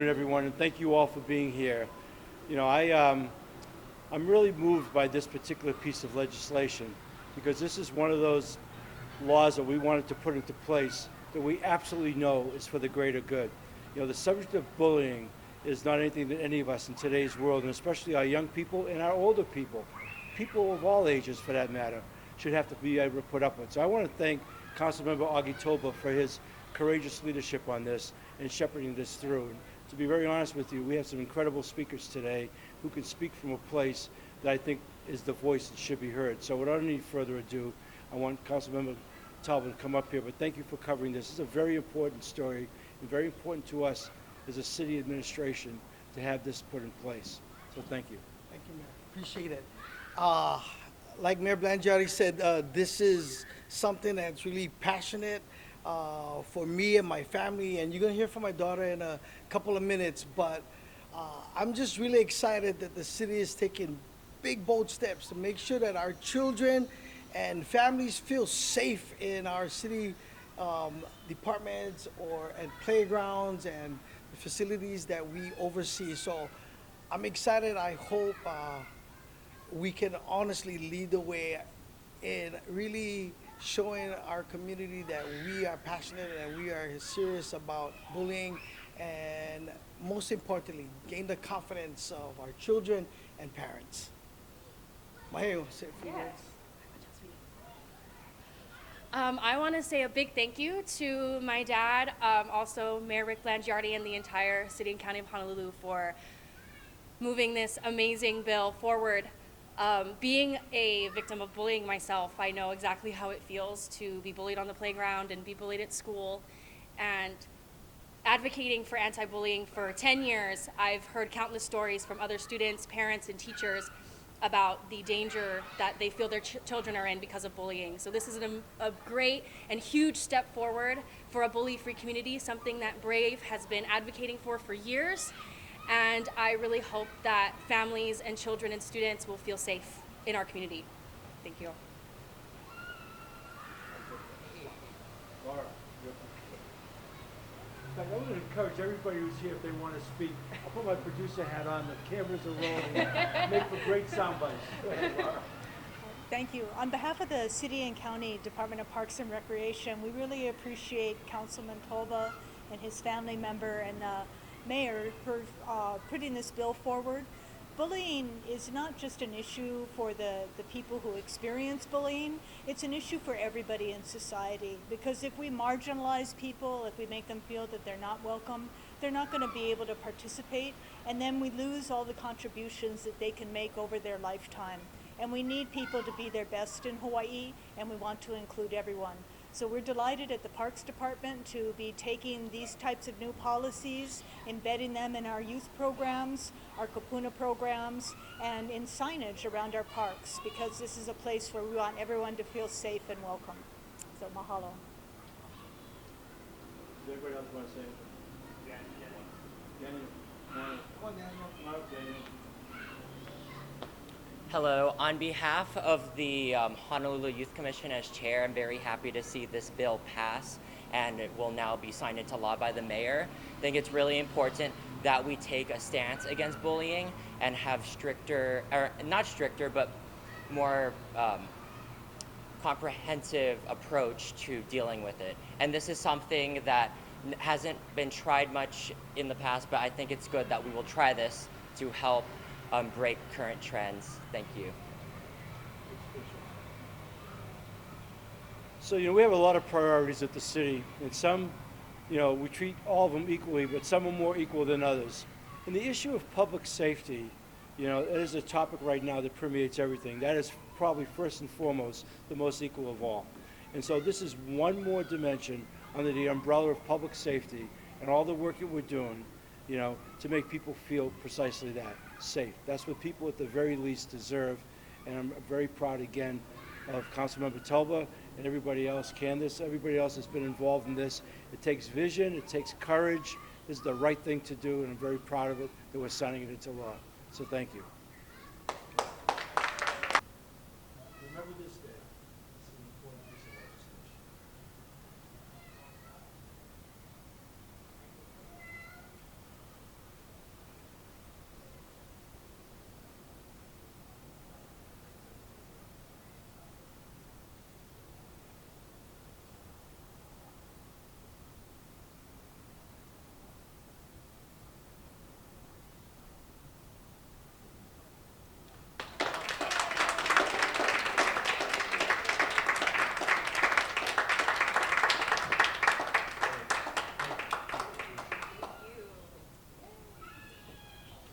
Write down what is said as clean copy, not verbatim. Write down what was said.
Everyone, and thank you all for being here. I'm really moved by this particular piece of legislation because this is one of those laws that we wanted to put into place that we absolutely know is for the greater good. The subject of bullying is not anything that any of us in today's world, and especially our young people and our older people, people of all ages for that matter, should have to be able to put up with. So I want to thank Councilmember Augie Tulba for his courageous leadership on this and shepherding this through. To be very honest with you, we have some incredible speakers today who can speak from a place that I think is the voice that should be heard. So without any further ado, I want Councilmember Tulba to come up here, but thank you for covering this. This is a very important story and very important to us as a city administration to have this put in place. So thank you. Thank you, Mayor. Appreciate it. Like Mayor Blangiardi said, this is something that's really passionate for me and my family, and you're going to hear from my daughter in a couple of minutes, but I'm just really excited that the city is taking big, bold steps to make sure that our children and families feel safe in our city departments and playgrounds and the facilities that we oversee. So I'm excited. I hope we can honestly lead the way in really showing our community that we are passionate and we are serious about bullying, and most importantly, gain the confidence of our children and parents. Mahealani, say a few words. I want to say a big thank you to my dad, also Mayor Rick Blangiardi, and the entire City and County of Honolulu for moving this amazing bill forward. Being a victim of bullying myself, I know exactly how it feels to be bullied on the playground and be bullied at school. And advocating for anti-bullying for 10 years, I've heard countless stories from other students, parents, and teachers about the danger that they feel their children are in because of bullying. So this is a great and huge step forward for a bully-free community, something that B.R.A.V.E has been advocating for years. And I really hope that families and children and students will feel safe in our community. Thank you. Laura, I want to encourage everybody who's here, if they want to speak. I'll put my producer hat on, the cameras are rolling, make for great sound bites. Go ahead, Laura. Thank you. On behalf of the City and County Department of Parks and Recreation, we really appreciate Councilman Tulba and his family member and Mayor for putting this bill forward. Bullying is not just an issue for the people who experience bullying, it's an issue for everybody in society, because if we marginalize people, if we make them feel that they're not welcome, they're not going to be able to participate, and then we lose all the contributions that they can make over their lifetime. And we need people to be their best in Hawaii, and we want to include everyone. So we're delighted at the Parks Department to be taking these types of new policies, embedding them in our youth programs, our kapuna programs, and in signage around our parks, because this is a place where we want everyone to feel safe and welcome. So mahalo. Does anybody else want to say anything? Daniel. Come on, Daniel. Come on, Daniel. Hello. On behalf of the Honolulu Youth Commission as chair, I'm very happy to see this bill pass, and it will now be signed into law by the mayor. I think it's really important that we take a stance against bullying and have stricter, or not stricter, but more comprehensive approach to dealing with it. And this is something that hasn't been tried much in the past, but I think it's good that we will try this to help break current trends. Thank you. So, we have a lot of priorities at the city, and some, we treat all of them equally, but some are more equal than others. And the issue of public safety, it is a topic right now that permeates everything. That is probably first and foremost the most equal of all. And so this is one more dimension under the umbrella of public safety and all the work that we're doing, to make people feel precisely that, safe. That's what people at the very least deserve. And I'm very proud again of Councilmember Tulba and everybody else, Candace, everybody else that's been involved in this. It takes vision, it takes courage. This is the right thing to do, and I'm very proud of it that we're signing it into law. So thank you.